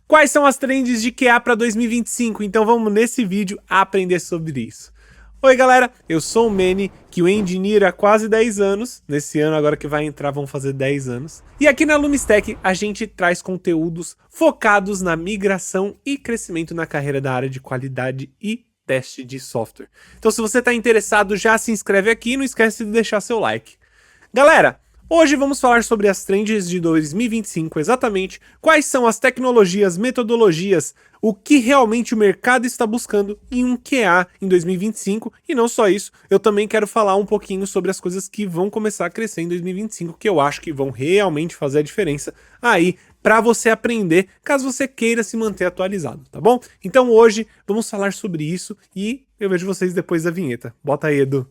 Quais são as trends de QA para 2025? Então vamos nesse vídeo aprender sobre isso. Oi galera, eu sou o Manny, que o Engineer há quase 10 anos, nesse ano agora que vai entrar vão fazer 10 anos. E aqui na Lumistack a gente traz conteúdos focados na migração e crescimento na carreira da área de qualidade e teste de software. Então se você está interessado, já se inscreve aqui e não esquece de deixar seu like. Galera, hoje vamos falar sobre as trends de 2025, exatamente quais são as tecnologias, metodologias, o que realmente o mercado está buscando em um QA em 2025, e não só isso, eu também quero falar um pouquinho sobre as coisas que vão começar a crescer em 2025, que eu acho que vão realmente fazer a diferença aí para você aprender, caso você queira se manter atualizado, tá bom? Então hoje vamos falar sobre isso e eu vejo vocês depois da vinheta. Bota aí, Edu.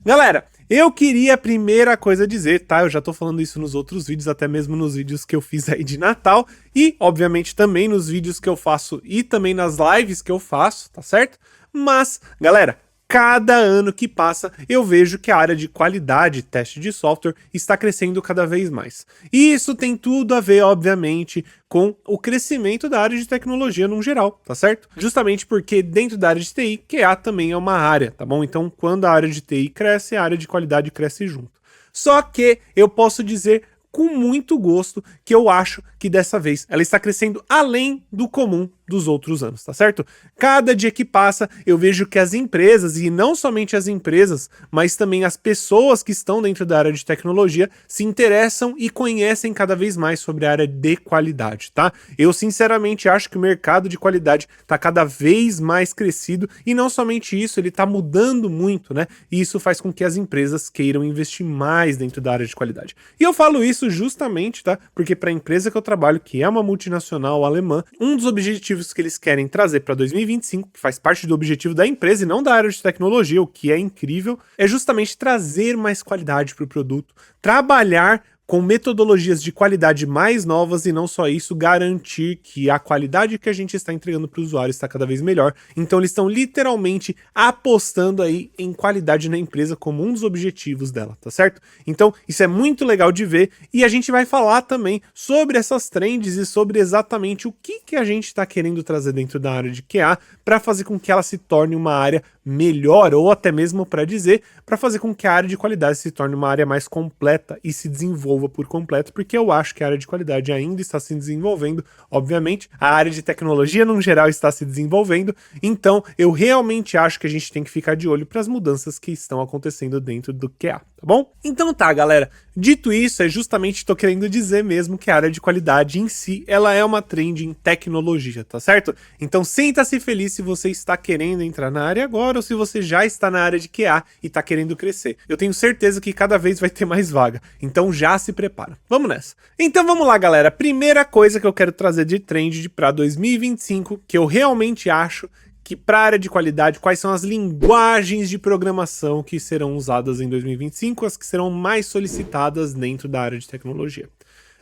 Galera, eu queria a primeira coisa dizer, tá? Eu já tô falando isso nos outros vídeos, até mesmo nos vídeos que eu fiz aí de Natal e, obviamente, também nos vídeos que eu faço e também nas lives que eu faço, tá certo? Mas, galera, cada ano que passa, eu vejo que a área de qualidade e teste de software está crescendo cada vez mais. E isso tem tudo a ver, obviamente, com o crescimento da área de tecnologia no geral, tá certo? Justamente porque dentro da área de TI, QA também é uma área, tá bom? Então, quando a área de TI cresce, a área de qualidade cresce junto. Só que eu posso dizer com muito gosto que eu acho que dessa vez ela está crescendo além do comum dos outros anos, tá certo? Cada dia que passa eu vejo que as empresas, e não somente as empresas, mas também as pessoas que estão dentro da área de tecnologia se interessam e conhecem cada vez mais sobre a área de qualidade, tá? Eu sinceramente acho que o mercado de qualidade está cada vez mais crescido e não somente isso, ele está mudando muito, né? E isso faz com que as empresas queiram investir mais dentro da área de qualidade. E eu falo isso justamente, tá? Porque para a empresa que eu trabalho, que é uma multinacional alemã, um dos objetivos que eles querem trazer para 2025, que faz parte do objetivo da empresa e não da área de tecnologia, o que é incrível, é justamente trazer mais qualidade para o produto, trabalhar com metodologias de qualidade mais novas e não só isso, garantir que a qualidade que a gente está entregando para o usuário está cada vez melhor. Então eles estão literalmente apostando aí em qualidade na empresa como um dos objetivos dela, tá certo? Então isso é muito legal de ver e a gente vai falar também sobre essas trends e sobre exatamente o que a gente está querendo trazer dentro da área de QA para fazer com que ela se torne uma área melhor, ou até mesmo para dizer, para fazer com que a área de qualidade se torne uma área mais completa e se desenvolva por completo, porque eu acho que a área de qualidade ainda está se desenvolvendo, obviamente, a área de tecnologia no geral está se desenvolvendo, então eu realmente acho que a gente tem que ficar de olho para as mudanças que estão acontecendo dentro do QA, tá bom? Então tá, galera, dito isso, é justamente estou querendo dizer mesmo que a área de qualidade em si, ela é uma trend em tecnologia, tá certo? Então sinta-se feliz se você está querendo entrar na área agora ou se você já está na área de QA e está querendo crescer. Eu tenho certeza que cada vez vai ter mais vaga, então já se prepara. Vamos nessa. Então vamos lá, galera. Primeira coisa que eu quero trazer de trend para 2025, que eu realmente acho que para a área de qualidade, quais são as linguagens de programação que serão usadas em 2025, as que serão mais solicitadas dentro da área de tecnologia.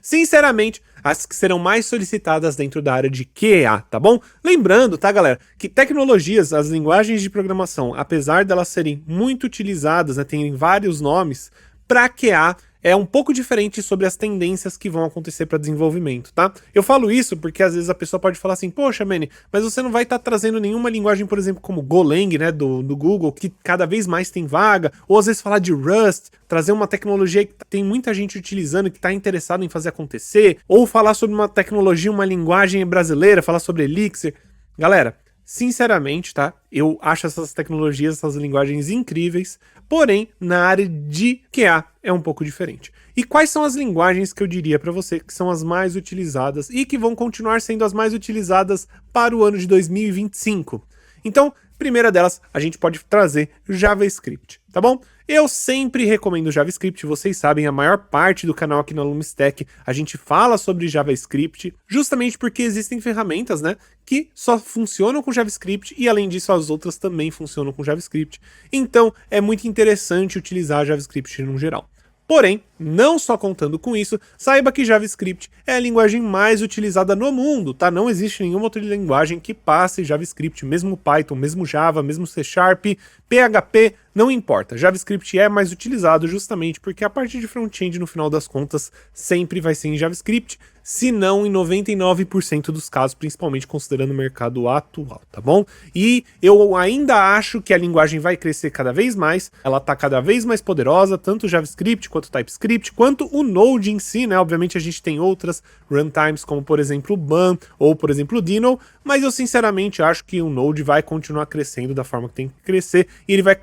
Sinceramente, as que serão mais solicitadas dentro da área de QA, tá bom? Lembrando, tá, galera, que tecnologias, as linguagens de programação, apesar delas serem muito utilizadas, né, terem vários nomes, para QA é um pouco diferente sobre as tendências que vão acontecer para desenvolvimento, tá? Eu falo isso porque às vezes a pessoa pode falar assim, poxa, Manny, mas você não vai estar trazendo nenhuma linguagem, por exemplo, como Golang, né, do Google, que cada vez mais tem vaga, ou às vezes falar de Rust, trazer uma tecnologia que tem muita gente utilizando, que está interessado em fazer acontecer, ou falar sobre uma tecnologia, uma linguagem brasileira, falar sobre Elixir. Galera, sinceramente, tá? Eu acho essas tecnologias, essas linguagens incríveis, porém, na área de QA é um pouco diferente. E quais são as linguagens que eu diria para você que são as mais utilizadas e que vão continuar sendo as mais utilizadas para o ano de 2025? Então, primeira delas, a gente pode trazer JavaScript, tá bom? Eu sempre recomendo JavaScript, vocês sabem, a maior parte do canal aqui na Lumistack a gente fala sobre JavaScript, justamente porque existem ferramentas, né, que só funcionam com JavaScript e além disso as outras também funcionam com JavaScript. Então é muito interessante utilizar JavaScript no geral. Porém, não só contando com isso, saiba que JavaScript é a linguagem mais utilizada no mundo, tá? Não existe nenhuma outra linguagem que passe JavaScript, mesmo Python, mesmo Java, mesmo C Sharp, PHP, não importa, JavaScript é mais utilizado justamente porque a parte de front-end, no final das contas, sempre vai ser em JavaScript, se não em 99% dos casos, principalmente considerando o mercado atual, tá bom? E eu ainda acho que a linguagem vai crescer cada vez mais, ela tá cada vez mais poderosa, tanto o JavaScript quanto o TypeScript, quanto o Node em si, né? Obviamente a gente tem outras runtimes, como por exemplo o BAM, ou por exemplo o Dino, mas eu sinceramente acho que o Node vai continuar crescendo da forma que tem que crescer, e ele vai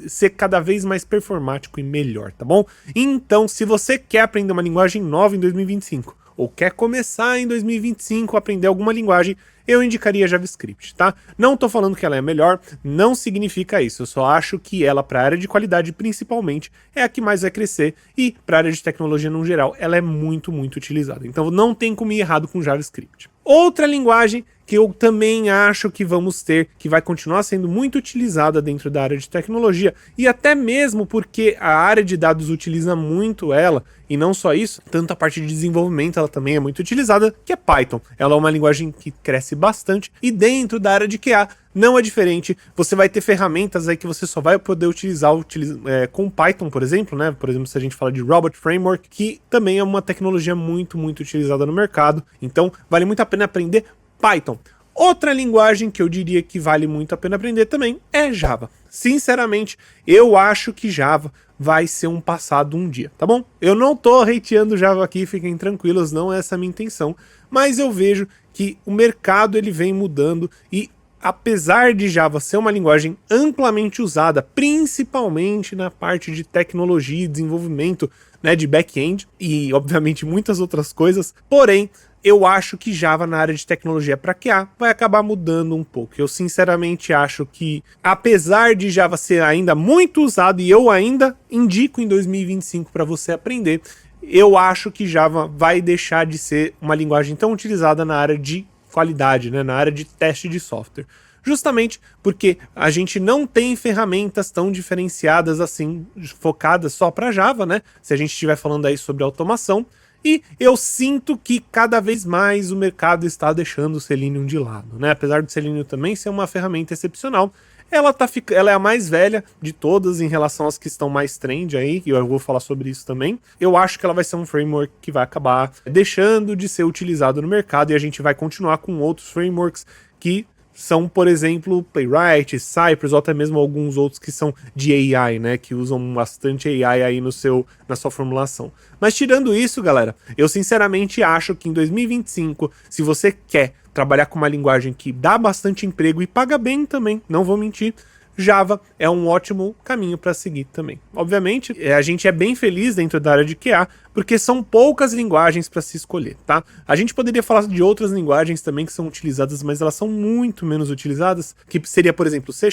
ser cada vez mais performático e melhor, tá bom? Então, se você quer aprender uma linguagem nova em 2025, ou quer começar em 2025 a aprender alguma linguagem, eu indicaria JavaScript, tá? Não tô falando que ela é melhor, não significa isso, eu só acho que ela, para a área de qualidade principalmente, é a que mais vai crescer, e para a área de tecnologia no geral, ela é muito, muito utilizada. Então não tem como ir errado com JavaScript. Outra linguagem que eu também acho que vamos ter, que vai continuar sendo muito utilizada dentro da área de tecnologia, e até mesmo porque a área de dados utiliza muito ela, e não só isso, tanto a parte de desenvolvimento ela também é muito utilizada, que é Python. Ela é uma linguagem que cresce bastante, e dentro da área de QA não é diferente. Você vai ter ferramentas aí que você só vai poder utilizar com Python, por exemplo, né? Por exemplo, se a gente fala de Robot Framework, que também é uma tecnologia muito, muito utilizada no mercado. Então, vale muito a pena aprender Python. Outra linguagem que eu diria que vale muito a pena aprender também é Java. Sinceramente, eu acho que Java vai ser um passado um dia, tá bom? Eu não tô hateando Java aqui, fiquem tranquilos, não é essa a minha intenção, mas eu vejo que o mercado ele vem mudando e apesar de Java ser uma linguagem amplamente usada, principalmente na parte de tecnologia e desenvolvimento, né, de back-end e obviamente muitas outras coisas, porém eu acho que Java na área de tecnologia para QA vai acabar mudando um pouco. Eu sinceramente acho que, apesar de Java ser ainda muito usado, e eu ainda indico em 2025 para você aprender, eu acho que Java vai deixar de ser uma linguagem tão utilizada na área de qualidade, né, na área de teste de software. Justamente porque a gente não tem ferramentas tão diferenciadas assim, focadas só para Java, né? Se a gente estiver falando aí sobre automação. E eu sinto que cada vez mais o mercado está deixando o Selenium de lado, né? Apesar do Selenium também ser uma ferramenta excepcional, ela é a mais velha de todas em relação às que estão mais trend aí, e eu vou falar sobre isso também. Eu acho que ela vai ser um framework que vai acabar deixando de ser utilizado no mercado e a gente vai continuar com outros frameworks que são, por exemplo, Playwright, Cypress, ou até mesmo alguns outros que são de AI, né, que usam bastante AI aí na sua formulação. Mas tirando isso, galera, eu sinceramente acho que em 2025, se você quer trabalhar com uma linguagem que dá bastante emprego e paga bem também, não vou mentir, Java é um ótimo caminho para seguir também. Obviamente, a gente é bem feliz dentro da área de QA, porque são poucas linguagens para se escolher, tá? A gente poderia falar de outras linguagens também que são utilizadas, mas elas são muito menos utilizadas, que seria, por exemplo, C#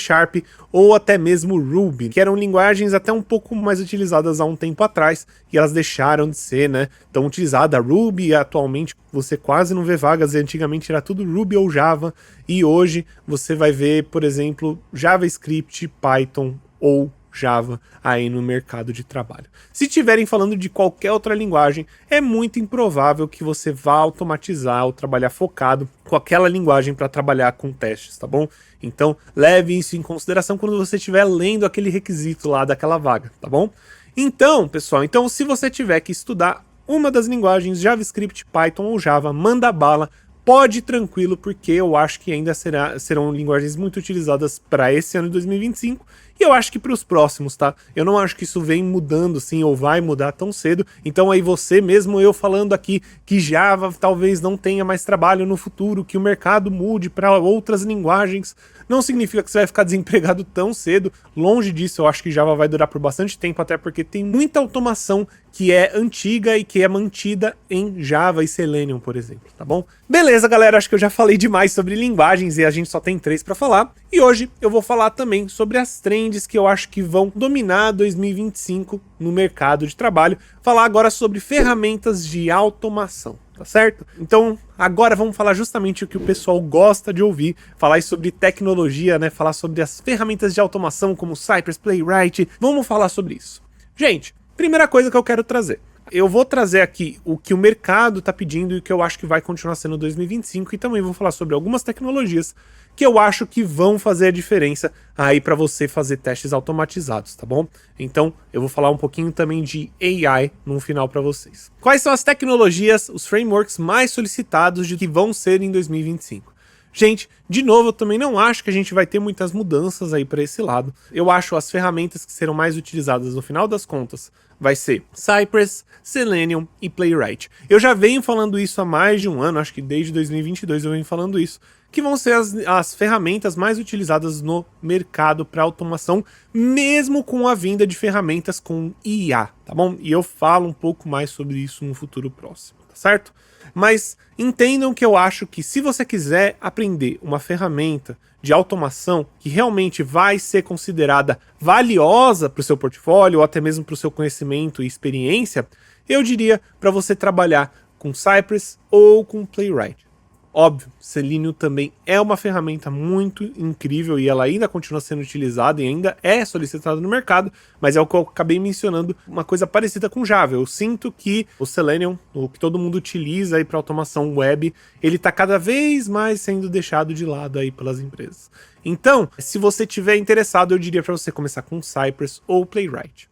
ou até mesmo Ruby, que eram linguagens até um pouco mais utilizadas há um tempo atrás, e elas deixaram de ser, né, tão utilizadas. Ruby, atualmente, você quase não vê vagas, e antigamente era tudo Ruby ou Java, e hoje você vai ver, por exemplo, JavaScript, Python ou Java aí no mercado de trabalho. Se estiverem falando de qualquer outra linguagem, é muito improvável que você vá automatizar ou trabalhar focado com aquela linguagem para trabalhar com testes, tá bom? Então, leve isso em consideração quando você estiver lendo aquele requisito lá daquela vaga, tá bom? Então, pessoal, se você tiver que estudar uma das linguagens JavaScript, Python ou Java, manda bala, pode ir tranquilo, porque eu acho que ainda serão linguagens muito utilizadas para esse ano de 2025, e eu acho que para os próximos, tá? Eu não acho que isso vem mudando, assim, ou vai mudar tão cedo, então aí você, mesmo eu falando aqui que Java talvez não tenha mais trabalho no futuro, que o mercado mude para outras linguagens, não significa que você vai ficar desempregado tão cedo. Longe disso, eu acho que Java vai durar por bastante tempo, até porque tem muita automação que é antiga e que é mantida em Java e Selenium, por exemplo, tá bom? Beleza, galera, acho que eu já falei demais sobre linguagens e a gente só tem 3 para falar. E hoje eu vou falar também sobre as trends que eu acho que vão dominar 2025 no mercado de trabalho. Falar agora sobre ferramentas de automação. Tá certo? Então, agora vamos falar justamente o que o pessoal gosta de ouvir, falar sobre tecnologia, né? Falar sobre as ferramentas de automação como Cypress, Playwright, vamos falar sobre isso. Gente, primeira coisa que eu quero trazer. Eu vou trazer aqui o que o mercado está pedindo e o que eu acho que vai continuar sendo 2025 e também vou falar sobre algumas tecnologias que eu acho que vão fazer a diferença aí para você fazer testes automatizados, tá bom? Então, eu vou falar um pouquinho também de AI no final para vocês. Quais são as tecnologias, os frameworks mais solicitados de que vão ser em 2025? Gente, de novo, eu também não acho que a gente vai ter muitas mudanças aí para esse lado. Eu acho as ferramentas que serão mais utilizadas no final das contas vai ser Cypress, Selenium e Playwright. Eu já venho falando isso há mais de um ano, acho que desde 2022 eu venho falando isso, que vão ser as ferramentas mais utilizadas no mercado para automação, mesmo com a vinda de ferramentas com IA, tá bom? E eu falo um pouco mais sobre isso no futuro próximo, tá certo? Mas entendam que eu acho que se você quiser aprender uma ferramenta de automação que realmente vai ser considerada valiosa para o seu portfólio ou até mesmo para o seu conhecimento e experiência, eu diria para você trabalhar com Cypress ou com Playwright. Óbvio, Selenium também é uma ferramenta muito incrível e ela ainda continua sendo utilizada e ainda é solicitada no mercado, mas é o que eu acabei mencionando, uma coisa parecida com Java. Eu sinto que o Selenium, o que todo mundo utiliza aí para automação web, ele está cada vez mais sendo deixado de lado aí pelas empresas. Então, se você estiver interessado, eu diria para você começar com Cypress ou Playwright.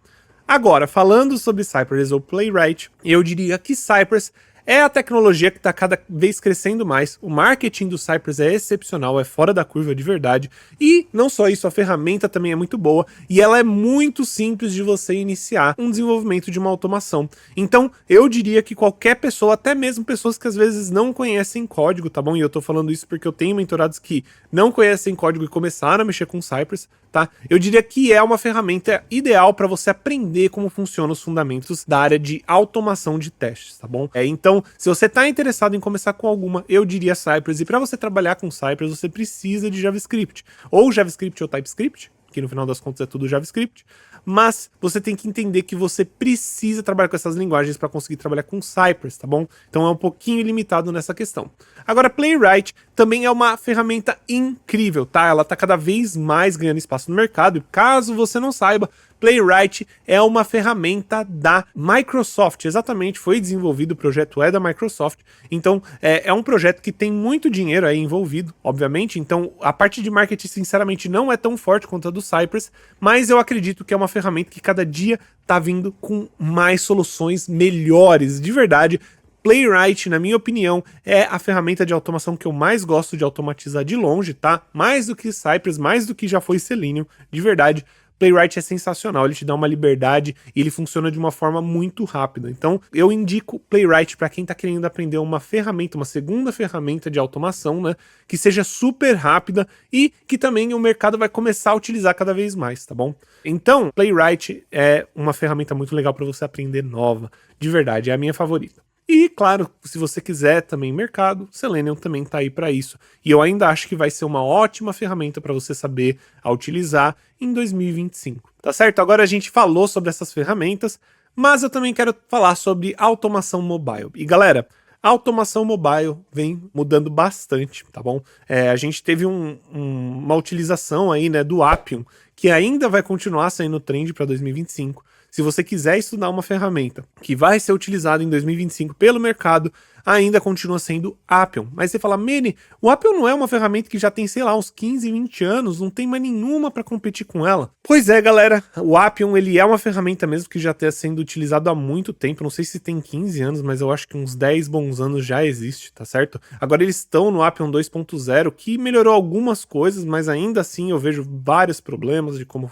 Agora, falando sobre Cypress ou Playwright, eu diria que Cypress é a tecnologia que está cada vez crescendo mais, o marketing do Cypress é excepcional, é fora da curva de verdade, e não só isso, a ferramenta também é muito boa, e ela é muito simples de você iniciar um desenvolvimento de uma automação. Então, eu diria que qualquer pessoa, até mesmo pessoas que às vezes não conhecem código, tá bom? E eu tô falando isso porque eu tenho mentorados que não conhecem código e começaram a mexer com Cypress, tá? Eu diria que é uma ferramenta ideal para você aprender como funcionam os fundamentos da área de automação de testes, tá bom? Então, se você está interessado em começar com alguma, eu diria Cypress. E para você trabalhar com Cypress, você precisa de JavaScript. Ou JavaScript ou TypeScript, que no final das contas é tudo JavaScript. Mas você tem que entender que você precisa trabalhar com essas linguagens para conseguir trabalhar com Cypress, tá bom? Então é um pouquinho limitado nessa questão. Agora, Playwright também é uma ferramenta incrível, tá? Ela tá cada vez mais ganhando espaço no mercado. E caso você não saiba, Playwright é uma ferramenta da Microsoft, exatamente, foi desenvolvido, o projeto é da Microsoft, então é um projeto que tem muito dinheiro aí envolvido, obviamente, então a parte de marketing sinceramente não é tão forte quanto a do Cypress, mas eu acredito que é uma ferramenta que cada dia tá vindo com mais soluções melhores, de verdade. Playwright, na minha opinião, é a ferramenta de automação que eu mais gosto de automatizar de longe, tá? Mais do que Cypress, mais do que já foi Selenium, de verdade. Playwright é sensacional, ele te dá uma liberdade e ele funciona de uma forma muito rápida. Então, eu indico Playwright para quem está querendo aprender uma ferramenta, uma segunda ferramenta de automação, né, que seja super rápida e que também o mercado vai começar a utilizar cada vez mais, tá bom? Então, Playwright é uma ferramenta muito legal para você aprender nova, de verdade, é a minha favorita. E, claro, se você quiser também mercado, Selenium também está aí para isso. E eu ainda acho que vai ser uma ótima ferramenta para você saber a utilizar em 2025. Tá certo? Agora a gente falou sobre essas ferramentas, mas eu também quero falar sobre automação mobile. E galera, a automação mobile vem mudando bastante, tá bom? A gente teve uma utilização aí, né, do Appium, que ainda vai continuar saindo trend para 2025. Se você quiser estudar uma ferramenta que vai ser utilizada em 2025 pelo mercado, ainda continua sendo Appium. Mas você fala, Mene, o Appium não é uma ferramenta que já tem, sei lá, uns 15, 20 anos, não tem mais nenhuma para competir com ela. Pois é, galera, o Appium ele é uma ferramenta mesmo que já está sendo utilizado há muito tempo, não sei se tem 15 anos, mas eu acho que uns 10 bons anos já existe, tá certo? Agora eles estão no Appium 2.0, que melhorou algumas coisas, mas ainda assim eu vejo vários problemas de como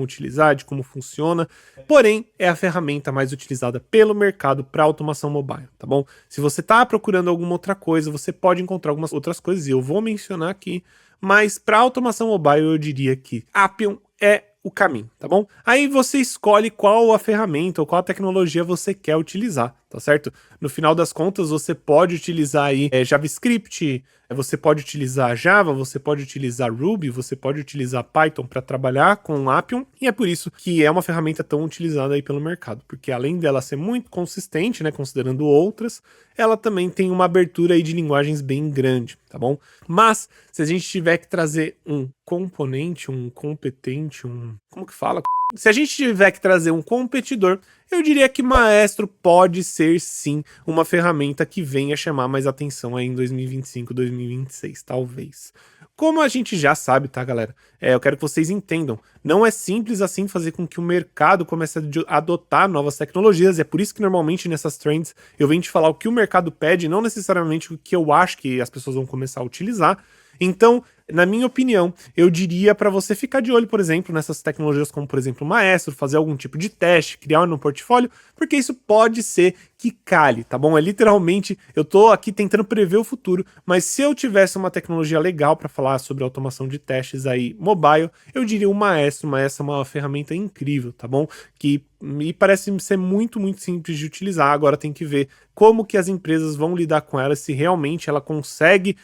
utilizar, de como funciona. Porém, é a ferramenta mais utilizada pelo mercado para automação mobile, tá bom? Se você está procurando alguma outra coisa, você pode encontrar algumas outras coisas e eu vou mencionar aqui, mas para automação mobile eu diria que Appium é o caminho, tá bom? Aí você escolhe qual a ferramenta ou qual a tecnologia você quer utilizar, tá certo? No final das contas, você pode utilizar aí JavaScript, você pode utilizar Java, você pode utilizar Ruby, você pode utilizar Python para trabalhar com Appium, e é por isso que é uma ferramenta tão utilizada aí pelo mercado, porque além dela ser muito consistente, né, considerando outras, ela também tem uma abertura aí de linguagens bem grande, tá bom? Mas, se a gente tiver que trazer um componente, um competente, como que fala? Se a gente tiver que trazer um competidor, eu diria que Maestro pode ser sim uma ferramenta que venha chamar mais atenção aí em 2025, 2026, talvez. Como a gente já sabe, tá, galera? Eu quero que vocês entendam. Não é simples assim fazer com que o mercado comece a adotar novas tecnologias. E é por isso que normalmente nessas trends eu venho te falar o que o mercado pede, não necessariamente o que eu acho que as pessoas vão começar a utilizar. Então, na minha opinião, eu diria para você ficar de olho, por exemplo, nessas tecnologias como, por exemplo, o Maestro, fazer algum tipo de teste, criar no portfólio, porque isso pode ser que cale, tá bom? É literalmente, eu tô aqui tentando prever o futuro, mas se eu tivesse uma tecnologia legal para falar sobre automação de testes aí mobile, eu diria o Maestro. O Maestro é uma ferramenta incrível, tá bom? Que me parece ser muito, muito simples de utilizar. Agora tem que ver como que as empresas vão lidar com ela, se realmente ela consegue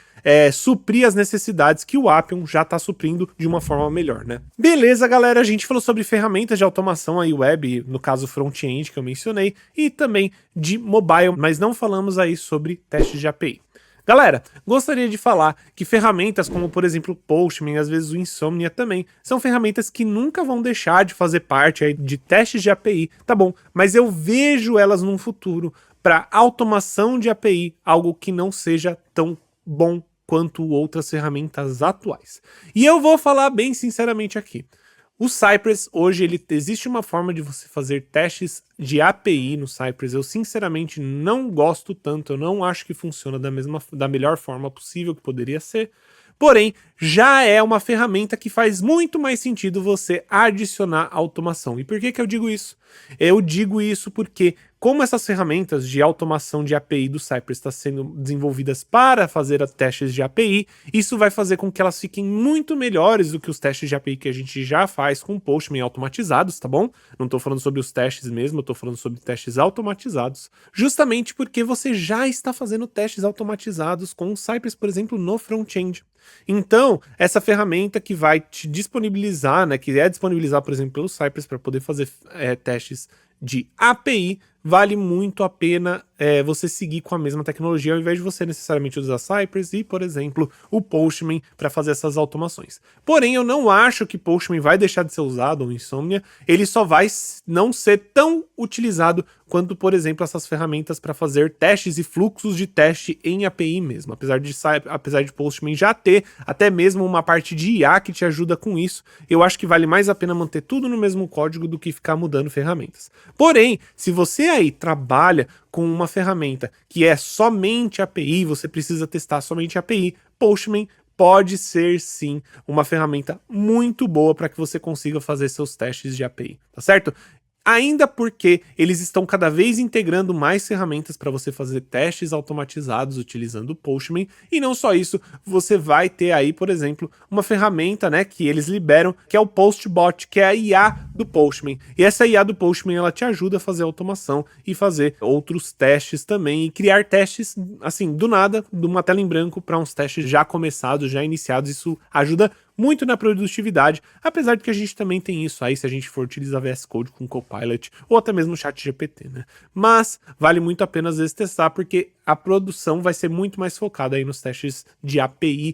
suprir as necessidades que o Appium já está suprindo de uma forma melhor, né? Beleza, galera, a gente falou sobre ferramentas de automação aí web, no caso front-end que eu mencionei, e também de mobile, mas não falamos aí sobre testes de API. Galera, gostaria de falar que ferramentas como, por exemplo, o Postman, às vezes o Insomnia também, são ferramentas que nunca vão deixar de fazer parte aí de testes de API, tá bom? Mas eu vejo elas num futuro para automação de API, algo que não seja tão bom quanto outras ferramentas atuais. E eu vou falar bem sinceramente aqui. O Cypress, hoje, existe uma forma de você fazer testes de API no Cypress. Eu, sinceramente, não gosto tanto. Eu não acho que funciona da melhor forma possível que poderia ser. Porém, já é uma ferramenta que faz muito mais sentido você adicionar automação. E por que eu digo isso? Eu digo isso porque, como essas ferramentas de automação de API do Cypress estão sendo desenvolvidas para fazer testes de API, isso vai fazer com que elas fiquem muito melhores do que os testes de API que a gente já faz com Postman automatizados, tá bom? Não estou falando sobre os testes mesmo, eu estou falando sobre testes automatizados, justamente porque você já está fazendo testes automatizados com o Cypress, por exemplo, no front-end. Então, essa ferramenta que vai te disponibilizar, né, que é disponibilizar, por exemplo, pelo Cypress para poder fazer testes de API, vale muito a pena você seguir com a mesma tecnologia, ao invés de você necessariamente usar Cypress e, por exemplo, o Postman para fazer essas automações. Porém, eu não acho que Postman vai deixar de ser usado, ou Insomnia, ele só vai não ser tão utilizado quanto, por exemplo, essas ferramentas para fazer testes e fluxos de teste em API mesmo. Apesar de Postman já ter até mesmo uma parte de IA que te ajuda com isso, eu acho que vale mais a pena manter tudo no mesmo código do que ficar mudando ferramentas. Porém, se você aí trabalha com uma ferramenta que é somente API, você precisa testar somente API, Postman pode ser sim uma ferramenta muito boa para que você consiga fazer seus testes de API, tá certo? Ainda porque eles estão cada vez integrando mais ferramentas para você fazer testes automatizados utilizando o Postman, e não só isso, você vai ter aí, por exemplo, uma ferramenta, né, que eles liberam, que é o Postbot, que é a IA do Postman. E essa IA do Postman, ela te ajuda a fazer automação e fazer outros testes também, e criar testes, assim, do nada, de uma tela em branco para uns testes já começados, já iniciados. Isso ajuda muito na produtividade, apesar de que a gente também tem isso aí se a gente for utilizar VS Code com Copilot ou até mesmo o ChatGPT, né? Mas vale muito a pena às vezes testar, porque a produção vai ser muito mais focada aí nos testes de API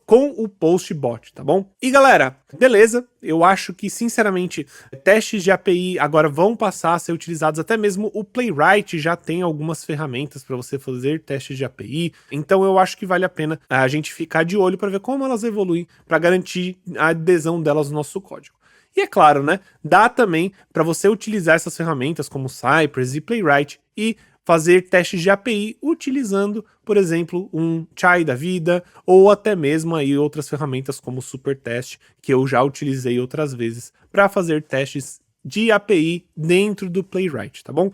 com o Postbot, tá bom? E galera, beleza, eu acho que sinceramente testes de API agora vão passar a ser utilizados, até mesmo o Playwright já tem algumas ferramentas para você fazer testes de API, então eu acho que vale a pena a gente ficar de olho para ver como elas evoluem, para garantir a adesão delas no nosso código. E é claro, né, dá também para você utilizar essas ferramentas como Cypress e Playwright e fazer testes de API utilizando, por exemplo, um Chai da vida, ou até mesmo aí outras ferramentas como o Supertest, que eu já utilizei outras vezes para fazer testes de API dentro do Playwright, tá bom?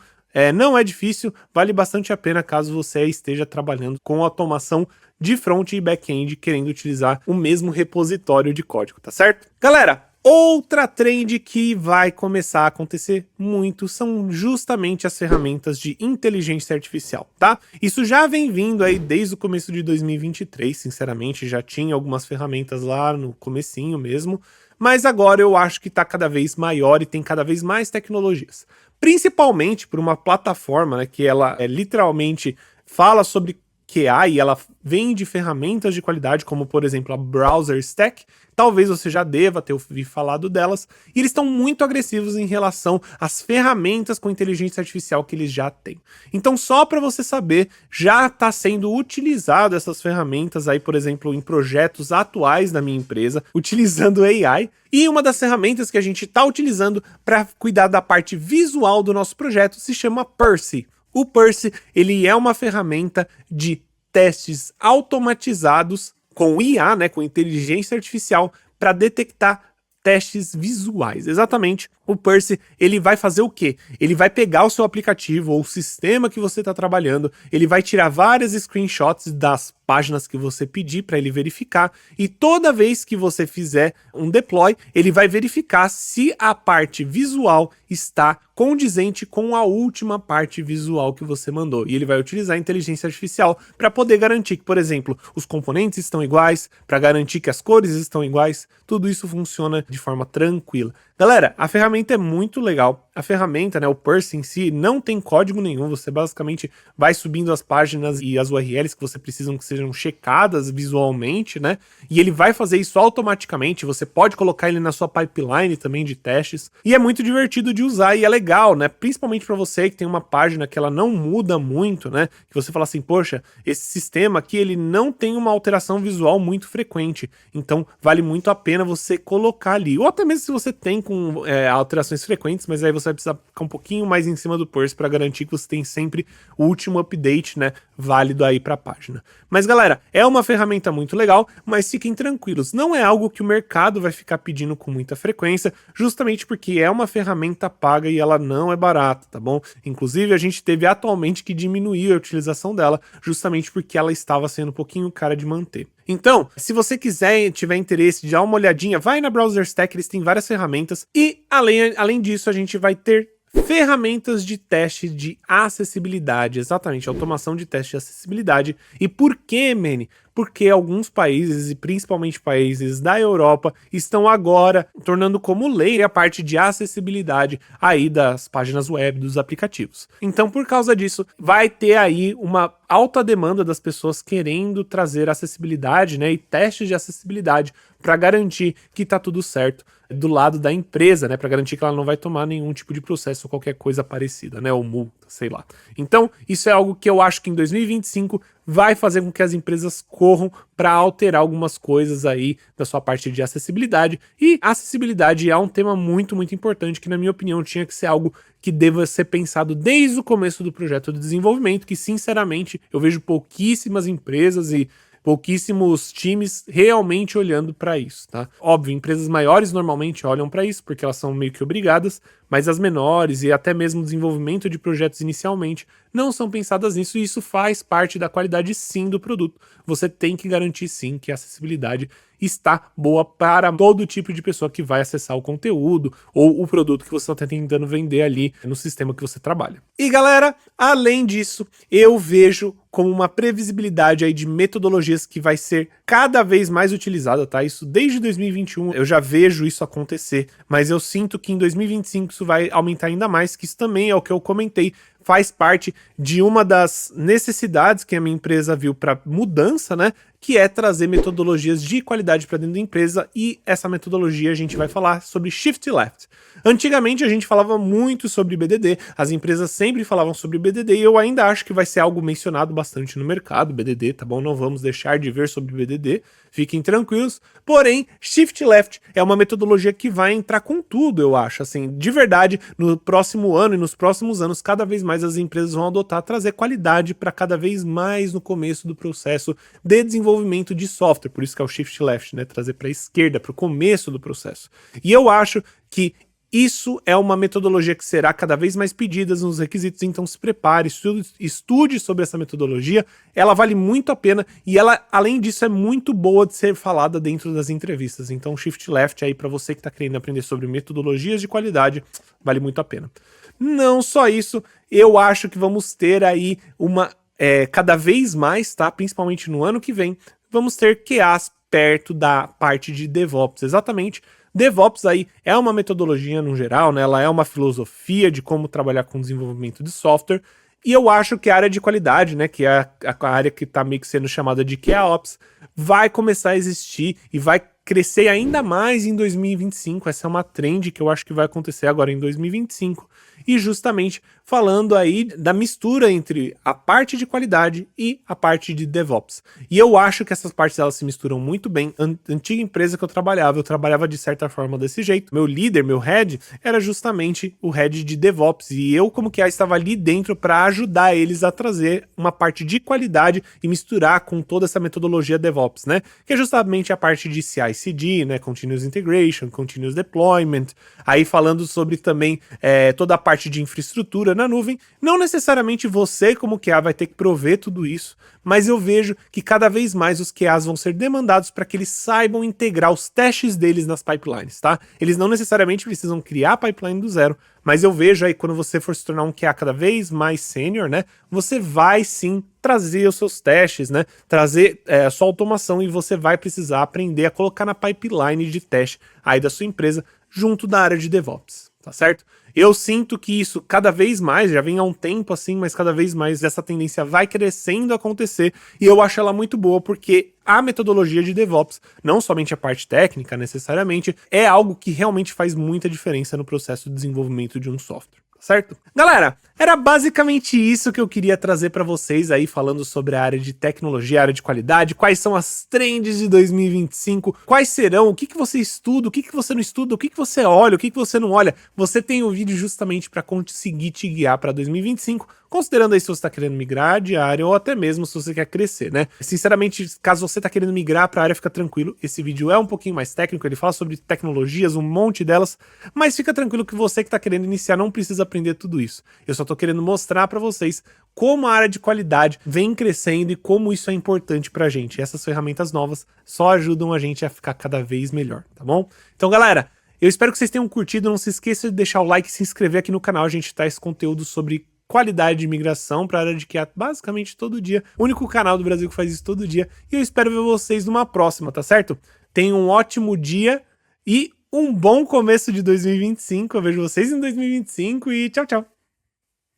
Não é difícil, vale bastante a pena caso você esteja trabalhando com automação de front e back-end, querendo utilizar o mesmo repositório de código, tá certo? Galera, outra trend que vai começar a acontecer muito são justamente as ferramentas de inteligência artificial, tá? Isso já vem vindo aí desde o começo de 2023, sinceramente, já tinha algumas ferramentas lá no comecinho mesmo, mas agora eu acho que tá cada vez maior e tem cada vez mais tecnologias. Principalmente por uma plataforma, né, que ela literalmente fala sobre QA e ela vende ferramentas de qualidade, como por exemplo a Browser Stack. Talvez você já deva ter ouvido falado delas. E eles estão muito agressivos em relação às ferramentas com inteligência artificial que eles já têm. Então, só para você saber, já está sendo utilizado essas ferramentas aí, por exemplo, em projetos atuais da minha empresa, utilizando AI. E uma das ferramentas que a gente está utilizando para cuidar da parte visual do nosso projeto se chama Percy. O Percy, ele é uma ferramenta de testes automatizados com IA, né, com inteligência artificial, para detectar testes visuais. Exatamente. O Percy, ele vai fazer o quê? Ele vai pegar o seu aplicativo ou o sistema que você está trabalhando, ele vai tirar várias screenshots das páginas que você pedir para ele verificar, e toda vez que você fizer um deploy, ele vai verificar se a parte visual está condizente com a última parte visual que você mandou. E ele vai utilizar a inteligência artificial para poder garantir que, por exemplo, os componentes estão iguais, para garantir que as cores estão iguais, tudo isso funciona de forma tranquila. Galera, a ferramenta é muito legal. A ferramenta, né, o Percy em si, não tem código nenhum. Você basicamente vai subindo as páginas e as URLs que você precisa que sejam checadas visualmente, né? E ele vai fazer isso automaticamente. Você pode colocar ele na sua pipeline também de testes. E é muito divertido de usar e é legal, né? Principalmente para você que tem uma página que ela não muda muito, né? Que você fala assim, poxa, esse sistema aqui, ele não tem uma alteração visual muito frequente. Então, vale muito a pena você colocar ali. Ou até mesmo se você tem com alterações frequentes, mas aí você vai precisar ficar um pouquinho mais em cima do Percy para garantir que você tem sempre o último update, né, válido aí para a página. Mas galera, é uma ferramenta muito legal, mas fiquem tranquilos, não é algo que o mercado vai ficar pedindo com muita frequência, justamente porque é uma ferramenta paga e ela não é barata, tá bom? Inclusive a gente teve atualmente que diminuir a utilização dela, justamente porque ela estava sendo um pouquinho cara de manter. Então, se você quiser e tiver interesse de dar uma olhadinha, vai na Browser Stack, eles têm várias ferramentas. E, além disso, a gente vai ter ferramentas de teste de acessibilidade. Exatamente, automação de teste de acessibilidade. E por quê, Manny? Porque alguns países, e principalmente países da Europa, estão agora tornando como lei a parte de acessibilidade aí das páginas web, dos aplicativos. Então, por causa disso, vai ter aí uma alta demanda das pessoas querendo trazer acessibilidade, né, e testes de acessibilidade para garantir que tá tudo certo do lado da empresa, né, para garantir que ela não vai tomar nenhum tipo de processo ou qualquer coisa parecida, né, ou multa, sei lá. Então, isso é algo que eu acho que em 2025 vai fazer com que as empresas corram para alterar algumas coisas aí da sua parte de acessibilidade. E acessibilidade é um tema muito, muito importante que, na minha opinião, tinha que ser algo que deva ser pensado desde o começo do projeto de desenvolvimento, que, sinceramente, eu vejo pouquíssimas empresas e pouquíssimos times realmente olhando para isso, tá? Óbvio, empresas maiores normalmente olham para isso, porque elas são meio que obrigadas, mas as menores e até mesmo o desenvolvimento de projetos inicialmente não são pensadas nisso, e isso faz parte da qualidade sim do produto. Você tem que garantir sim que a acessibilidade está boa para todo tipo de pessoa que vai acessar o conteúdo ou o produto que você está tentando vender ali no sistema que você trabalha. E galera, além disso, eu vejo como uma previsibilidade aí de metodologias que vai ser cada vez mais utilizada, tá? Isso desde 2021 eu já vejo isso acontecer, mas eu sinto que em 2025 isso vai aumentar ainda mais, que isso também é o que eu comentei, faz parte de uma das necessidades que a minha empresa viu para mudança, né? Que é trazer metodologias de qualidade para dentro da empresa, e essa metodologia a gente vai falar sobre Shift Left. Antigamente a gente falava muito sobre BDD, as empresas sempre falavam sobre BDD, e eu ainda acho que vai ser algo mencionado bastante no mercado, BDD, tá bom? Não vamos deixar de ver sobre BDD, fiquem tranquilos. Porém, Shift Left é uma metodologia que vai entrar com tudo, eu acho. Assim, de verdade, no próximo ano e nos próximos anos, cada vez mais as empresas vão adotar, trazer qualidade para cada vez mais no começo do processo de desenvolvimento de software. Por isso que é o Shift Left, né? Trazer para a esquerda, para o começo do processo. E eu acho que isso é uma metodologia que será cada vez mais pedida nos requisitos, então se prepare, estude sobre essa metodologia, ela vale muito a pena e ela, além disso, é muito boa de ser falada dentro das entrevistas. Então Shift Left aí para você que está querendo aprender sobre metodologias de qualidade, vale muito a pena. Não só isso, eu acho que vamos ter aí uma, cada vez mais, tá? Principalmente no ano que vem, vamos ter QAs perto da parte de DevOps, exatamente. DevOps aí é uma metodologia no geral, né? Ela é uma filosofia de como trabalhar com desenvolvimento de software, E eu acho que a área de qualidade, né, que é a área que tá meio que sendo chamada de QAOps, vai começar a existir e vai crescer ainda mais em 2025. Essa é uma trend que eu acho que vai acontecer agora em 2025. E justamente falando aí da mistura entre a parte de qualidade e a parte de DevOps. E eu acho que essas partes elas se misturam muito bem. Antiga empresa que eu trabalhava de certa forma desse jeito. Meu líder, meu head, era justamente o head de DevOps. E eu, como que estava ali dentro para ajudar eles a trazer uma parte de qualidade e misturar com toda essa metodologia DevOps, né? Que é justamente a parte de CI/CD, né? Continuous Integration, Continuous Deployment. Aí falando sobre também toda a parte de infraestrutura na nuvem. Não necessariamente você, como QA, vai ter que prover tudo isso, mas eu vejo que cada vez mais os QAs vão ser demandados para que eles saibam integrar os testes deles nas pipelines, tá? Eles não necessariamente precisam criar a pipeline do zero, mas eu vejo aí quando você for se tornar um QA cada vez mais sênior, né? Você vai sim trazer os seus testes, né? Trazer a sua automação e você vai precisar aprender a colocar na pipeline de teste aí da sua empresa junto da área de DevOps, tá certo? Eu sinto que isso cada vez mais, já vem há um tempo assim, mas cada vez mais essa tendência vai crescendo a acontecer e eu acho ela muito boa porque a metodologia de DevOps, não somente a parte técnica necessariamente, é algo que realmente faz muita diferença no processo de desenvolvimento de um software. Certo? Galera, era basicamente isso que eu queria trazer para vocês aí, falando sobre a área de tecnologia, a área de qualidade, quais são as trends de 2025, quais serão, o que você estuda, o que você não estuda, o que você olha, o que você não olha. Você tem o vídeo justamente para conseguir te guiar para 2025, considerando aí se você está querendo migrar de área ou até mesmo se você quer crescer, né? Sinceramente, caso você está querendo migrar para a área, fica tranquilo, esse vídeo é um pouquinho mais técnico, ele fala sobre tecnologias, um monte delas, mas fica tranquilo que você que está querendo iniciar não precisa aprender tudo isso. Eu só tô querendo mostrar para vocês como a área de qualidade vem crescendo e como isso é importante pra gente. E essas ferramentas novas só ajudam a gente a ficar cada vez melhor, tá bom? Então, galera, eu espero que vocês tenham curtido. Não se esqueça de deixar o like e se inscrever aqui no canal. A gente traz conteúdo sobre qualidade de migração para a área de QA basicamente todo dia. O único canal do Brasil que faz isso todo dia. E eu espero ver vocês numa próxima, tá certo? Tenham um ótimo dia e um bom começo de 2025. Eu vejo vocês em 2025 e tchau, tchau.